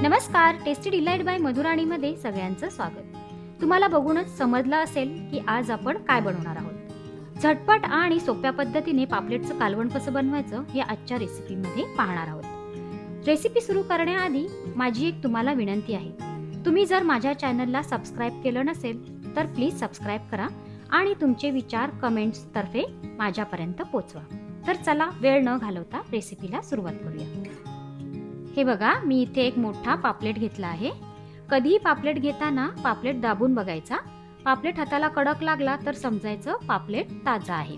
नमस्कार, tasty delight bye मधुराणीमध्ये सगळ्यांचं स्वागत. तुम्हाला बघूनच समजलं असेल की आज आपण काय बनवणार आहोत. झटपट आणि सोप्या पद्धतीने पापलेटचं कालवण कसं बनवायचं हे आजच्या रेसिपीमध्ये पाहणार आहोत. रेसिपी सुरू करण्याआधी माझी एक तुम्हाला विनंती आहे. तुम्ही जर माझ्या चॅनलला सबस्क्राईब केलं नसेल तर प्लीज सबस्क्राईब करा आणि तुमचे विचार कमेंट्स तर्फे माझ्यापर्यंत पोचवा. तर चला वेळ न घालवता रेसिपीला सुरुवात करूया. हे बघा, मी इथे एक मोठा पापलेट घेतला आहे. कधीही पापलेट घेताना पापलेट दाबून बघायचा. पापलेट हाताला कडक लागला तर समजायचं पापलेट ताजा आहे.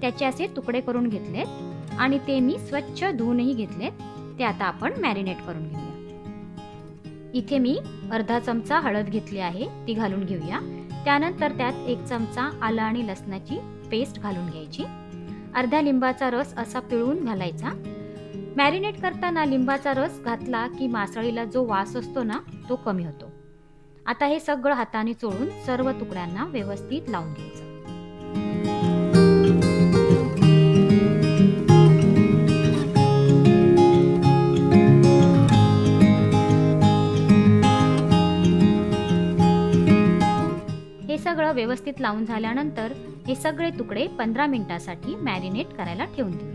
त्याचे असे तुकडे करून घेतलेत आणि ते मी स्वच्छ धुवूनही घेतलेत. ते आता आपण मॅरिनेट करून घेऊया. इथे मी अर्धा चमचा हळद घेतली आहे, ती घालून घेऊया. त्यानंतर त्यात 1 चमचा आलं आणि लसणाची पेस्ट घालून घ्यायची. अर्ध्या लिंबाचा रस असा पिळून घालायचा. मॅरिनेट करताना लिंबाचा रस घातला की मासळीला जो वास असतो ना तो कमी होतो. आता हे सगळं हाताने चोळून सर्व तुकड्यांना व्यवस्थित लावून घ्यायचं. हे सगळं व्यवस्थित लावून झाल्यानंतर हे सगळे तुकडे 15 मिनिटांसाठी मॅरिनेट करायला ठेवून देऊया.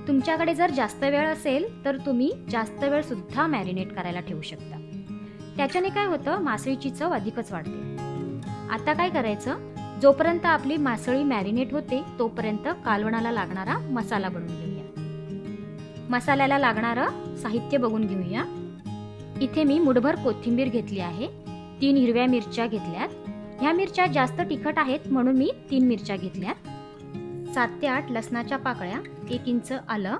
तुमच्याकडे जर जास्त वेळ असेल तर तुम्ही जास्त वेळ सुद्धा मॅरिनेट करायला ठेवू शकता. त्याच्याने काय होतं, मासळीची चव अधिकच वाढते. आता काय करायचं, जोपर्यंत आपली मासळी मॅरिनेट होते तोपर्यंत कालवणाला लागणारा मसाला बनवून घेऊया. मसाल्याला लागणारं साहित्य बघून घेऊया. इथे मी मुठभर कोथिंबीर घेतली आहे. 3 हिरव्या मिरच्या घेतल्यात. ह्या मिरच्या जास्त तिखट आहेत म्हणून मी 3 मिरच्या घेतल्यात. 7 ते 8 लसणाच्या पाकळ्या, 1 इंच आलं,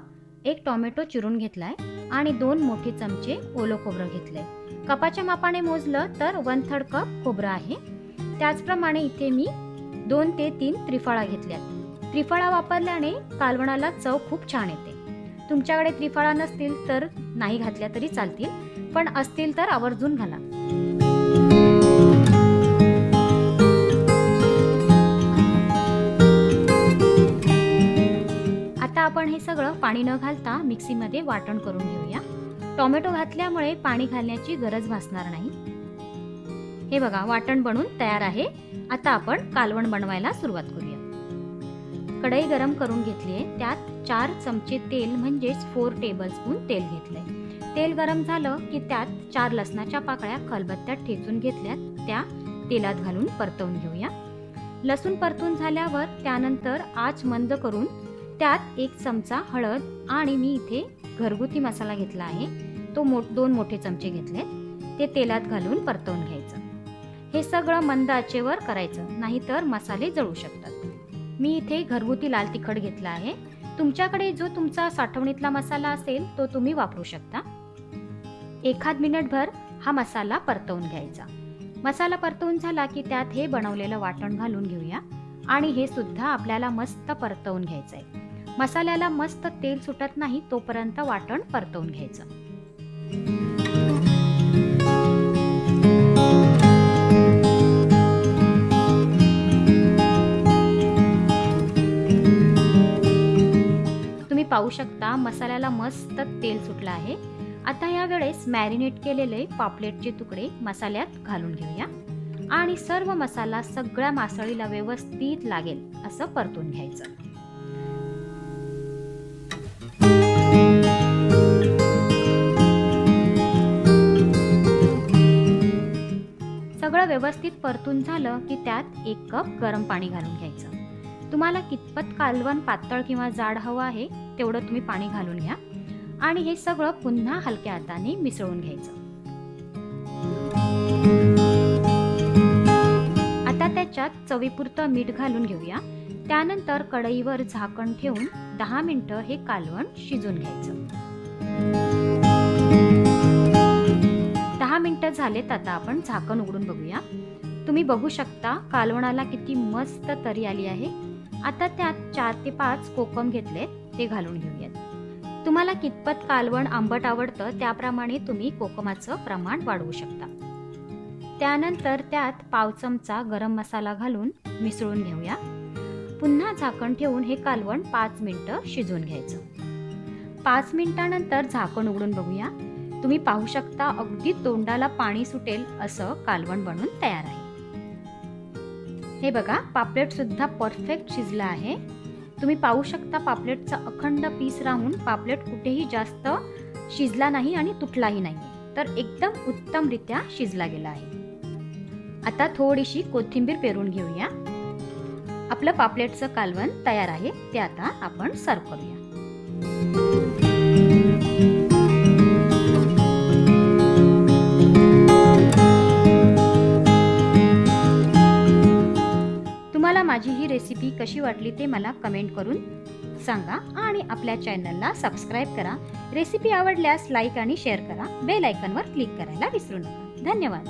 1 टोमॅटो चिरून घेतलाय आणि 2 मोठे चमचे ओलं खोबरं घेतलंय. कपाच्या मापाने मोजलं तर 1/3 कप खोबरं आहे. त्याचप्रमाणे इथे मी 2 ते 3 त्रिफळा घेतल्यात. त्रिफळा वापरल्याने कालवणाला चव खूप छान येते. तुमच्याकडे त्रिफळा नसतील तर नाही घातल्या तरी चालतील, पण असतील तर आवर्जून घाला. आपण हे सगळं पाणी न घालता मिक्सीमध्ये वाटण करून घेऊया. टोमॅटो घातल्यामुळे पाणी घालण्याची गरज भासणार नाही. हे बघा, वाटण बनून तयार आहे. आता आपण कालवण बनवायला सुरुवात करूया. कढई गरम करून घेतली आहे. त्यात 4 चमचे तेल म्हणजेच 4 टेबलस्पून तेल घेतलंय. तेल गरम झालं की त्यात 4 लसणाच्या पाकळ्या खलबत्त्यात ठेचून घेतल्यात, त्या तेलात घालून परतवून घेऊया. लसूण परतून झाल्यावर त्यानंतर आच मंद करून त्यात 1 चमचा हळद आणि मी इथे घरगुती मसाला घेतला आहे, तो 2 मोठे चमचे घेतले, ते तेलात घालून परतवून घ्यायचं. हे सगळं मंद आचेवर करायचं, नाहीतर मसाले जळू शकतात. मी इथे घरगुती लाल तिखट घेतला आहे. तुमच्याकडे जो तुमचा साठवणीतला मसाला असेल तो तुम्ही वापरू शकता. 1 मिनिटभर हा मसाला परतवून घ्यायचा. मसाला परतवून झाला की त्यात हे बनवलेलं वाटण घालून घेऊया आणि हे सुद्धा आपल्याला मस्त परतवून घ्यायचंय. मसाल्याला मस्त तेल सुटत नाही तोपर्यंत वाटण परतवून घ्यायचं. तुम्ही पाहू शकता मसाल्याला मस्त तेल सुटलं आहे. आता या वेळेस मॅरिनेट केलेले पापलेटचे तुकडे मसाल्यात घालून घेऊया आणि सर्व मसाला सगळ्या मासळीला व्यवस्थित लागेल असं परतून घ्यायचं. सगळं व्यवस्थित परतून झालं की त्यात 1 कप गरम पाणी घालून घ्यायचं. तुम्हाला कितपत कालवण पातळ किंवा जाड हवं आहे तेवढं तुम्ही पाणी घालून घ्या आणि हे सगळं पुन्हा हलक्या हाताने मिसळून घ्यायचं. आता त्याच्यात चवीपुरतं मीठ घालून घेऊया. त्यानंतर कढईवर झाकण ठेवून 10 मिनिटं हे कालवण शिजून घ्यायचं. 10 मिनिटं झालेत. आता आपण झाकण उघडून बघूया. तुम्ही बघू शकता कालवणाला किती मस्त तरी आली आहे. आता त्यात 4 ते 5 कोकम घेतलेत, ते घालून घेऊयात. तुम्हाला कितपत कालवण आंबट आवडतं त्याप्रमाणे तुम्ही कोकमाचं प्रमाण वाढवू शकता. त्यानंतर त्यात 1/2 चमचा गरम मसाला घालून मिसळून घेऊया. पुन्हा झाकण ठेवून हे कालवण 5 मिनिटं शिजवून घ्यायचं. 5 मिनिटांनंतर झाकण उघडून बघूया. तुम्ही पाहू शकता अगदी तोंडाला पाणी सुटेल असं कालवण बनून तयार आहे. हे बघा, पापलेट सुद्धा परफेक्ट शिजला आहे. तुम्ही पाहू शकता पापलेटचा अखंड पीस राहून पापलेट कुठेही जास्त शिजला नाही आणि तुटलाही नाही, तर एकदम उत्तमरित्या शिजला गेला आहे. आता थोडीशी कोथिंबीर पेरून घेऊया. आपलं पापलेटचं कालवण तयार आहे, ते आता आपण सर्व करूया. तुम्हाला माझी ही रेसिपी कशी वाटली ते मला कमेंट करून सांगा आणि आपल्या चॅनलला सबस्क्राईब करा. रेसिपी आवडल्यास लाईक आणि शेअर करा. बेल आयकॉनवर क्लिक करायला विसरू नका. धन्यवाद.